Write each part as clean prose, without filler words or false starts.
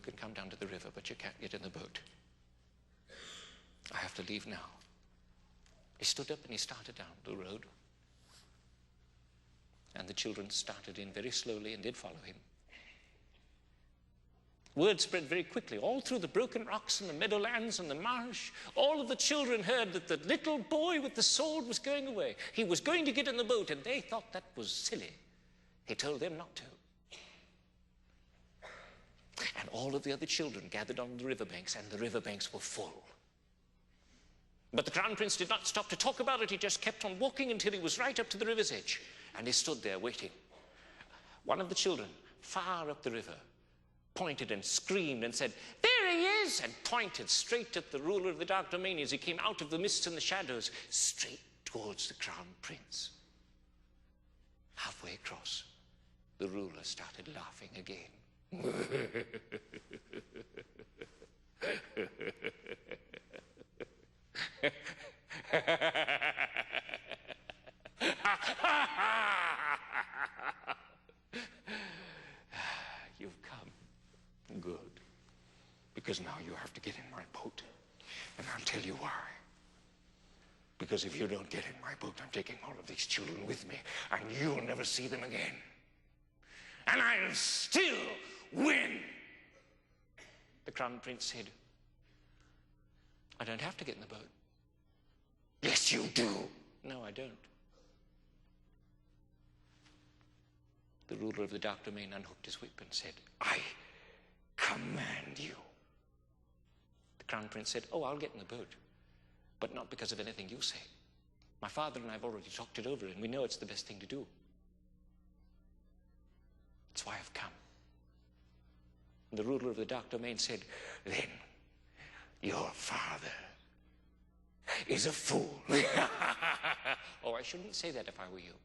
can come down to the river, but you can't get in the boat. I have to leave now. He stood up and he started down the road. And the children started in very slowly and did follow him. Word spread very quickly all through the broken rocks and the meadowlands and the marsh. All of the children heard that the little boy with the sword was going away. He was going to get in the boat, and they thought that was silly. He told them not to. And all of the other children gathered on the riverbanks, and the riverbanks were full. But the Crown Prince did not stop to talk about it. He just kept on walking until he was right up to the river's edge. And he stood there waiting. One of the children, far up the river, pointed and screamed and said, "There he is!" and pointed straight at the ruler of the dark domain as he came out of the mists and the shadows, straight towards the Crown Prince. Halfway across, the ruler started laughing again. You've come. Good. Because now you have to get in my boat. And I'll tell you why. Because if you don't get in my boat, I'm taking all of these children with me, and you'll never see them again. And I'll still win. The Crown Prince said, "I don't have to get in the boat." "Yes, you do." "No, I don't." The ruler of the dark domain unhooked his whip and said, "I command you." The Crown Prince said, "Oh, I'll get in the boat, but not because of anything you say. My father and I have already talked it over, and we know it's the best thing to do. That's why I've come." And the ruler of the dark domain said, "Then your father is a fool." Oh, I shouldn't say that if I were you.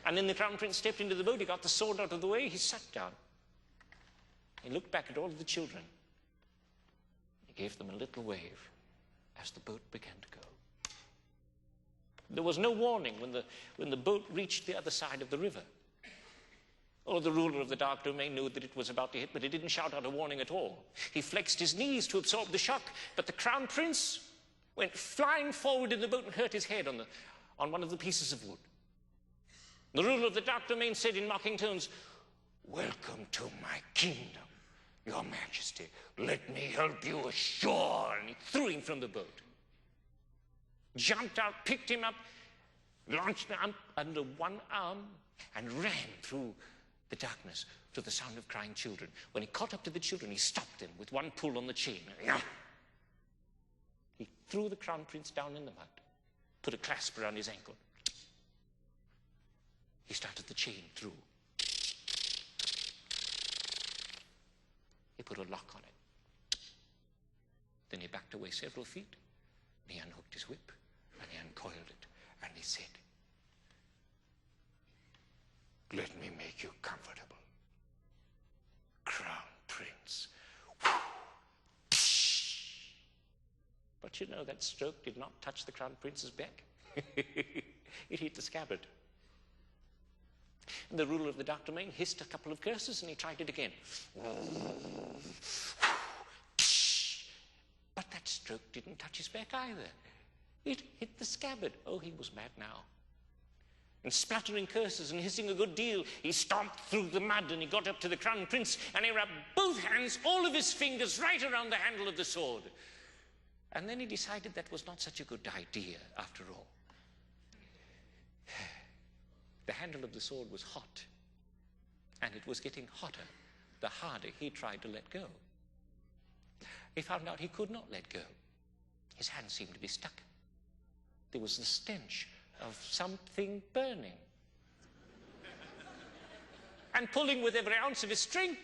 And then the Crown Prince stepped into the boat. He got the sword out of the way. He sat down. He looked back at all of the children. He gave them a little wave as the boat began to go. There was no warning when the boat reached the other side of the river. Oh, the ruler of the dark domain knew that it was about to hit, but he didn't shout out a warning at all. He flexed his knees to absorb the shock, but the Crown Prince went flying forward in the boat and hurt his head on one of the pieces of wood. The ruler of the dark domain said in mocking tones, "Welcome to my kingdom, your majesty. Let me help you ashore." And he threw him from the boat. Jumped out, picked him up, launched him up under one arm, and ran through the darkness to the sound of crying children. When he caught up to the children, he stopped them with one pull on the chain. He threw the Crown Prince down in the mud, put a clasp around his ankle. He started the chain through. He put a lock on it. Then he backed away several feet, and he unhooked his whip, and he uncoiled it, and he said, "Let me make you comfortable, Crown Prince." But you know, that stroke did not touch the Crown Prince's back. It hit the scabbard. And the ruler of the dark domain hissed a couple of curses, and he tried it again. But that stroke didn't touch his back either. It hit the scabbard. Oh, he was mad now. And splattering curses and hissing a good deal, he stomped through the mud, and he got up to the Crown Prince, and he wrapped both hands, all of his fingers, right around the handle of the sword. And then he decided that was not such a good idea after all. The handle of the sword was hot, and it was getting hotter the harder he tried to let go. He found out he could not let go. His hands seemed to be stuck. There was the stench of something burning and pulling with every ounce of his strength.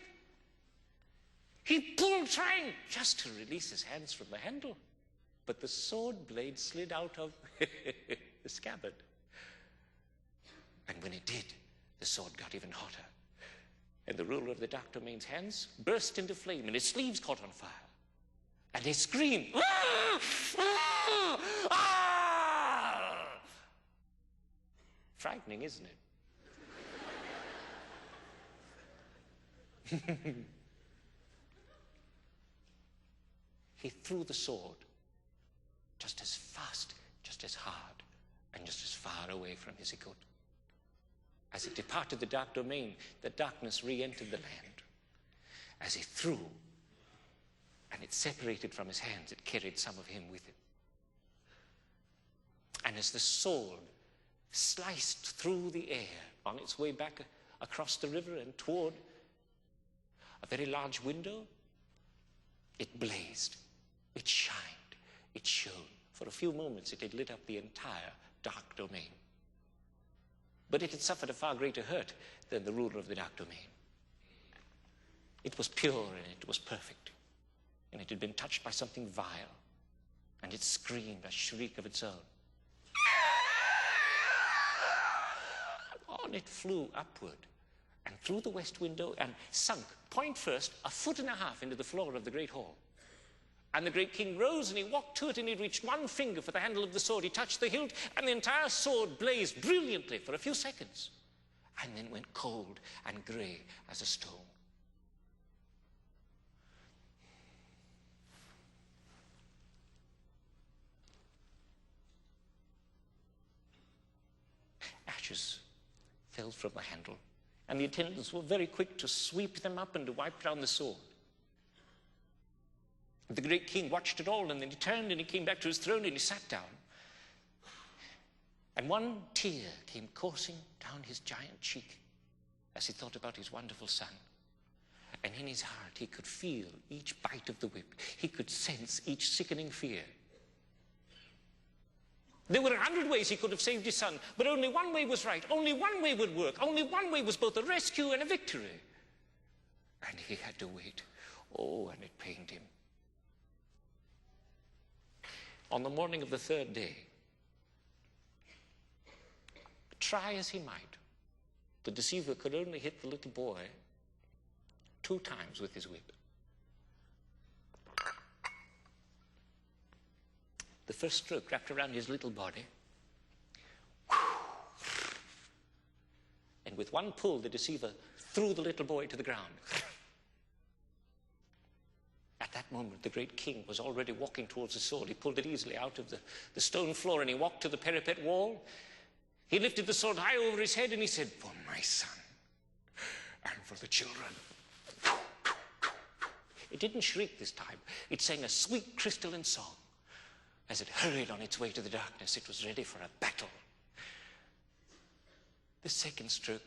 He pulled, trying just to release his hands from the handle, but the sword blade slid out of the scabbard. And when it did, the sword got even hotter, and the ruler of the dark domain's hands burst into flame, and his sleeves caught on fire, and he screamed, "Ah! Ah! Ah!" Frightening, isn't it? he threw the sword just as fast, just as hard, and just as far away from as he could. As it departed the dark domain, the darkness re-entered the land. As he threw, and it separated from his hands, it carried some of him with it. And as the sword sliced through the air on its way back across the river and toward a very large window, it blazed, it shined, it shone. For a few moments it had lit up the entire dark domain. But it had suffered a far greater hurt than the ruler of the dark domain. It was pure and it was perfect, and it had been touched by something vile, and it screamed a shriek of its own. On it flew upward and through the west window and sunk, point first, 1.5 feet into the floor of the great hall. And the great king rose and he walked to it, and he reached one finger for the handle of the sword. He touched the hilt, and the entire sword blazed brilliantly for a few seconds, and then went cold and grey as a stone. Ashes fell from the handle, and the attendants were very quick to sweep them up and to wipe down the sword. The great king watched it all, and then he turned and he came back to his throne and he sat down. And one tear came coursing down his giant cheek as he thought about his wonderful son. And in his heart he could feel each bite of the whip. He could sense each sickening fear. There were 100 ways he could have saved his son, but only one way was right. Only one way would work. Only one way was both a rescue and a victory. And he had to wait. Oh, and it pained him. On the morning of the third day, try as he might, the deceiver could only hit the little boy 2 times with his whip. The first stroke wrapped around his little body, and with one pull, the deceiver threw the little boy to the ground. At that moment, the great king was already walking towards the sword. He pulled it easily out of the stone floor, and he walked to the parapet wall. He lifted the sword high over his head, and he said, "For my son and for the children." It didn't shriek this time. It sang a sweet crystalline song. As it hurried on its way to the darkness, it was ready for a battle. The second stroke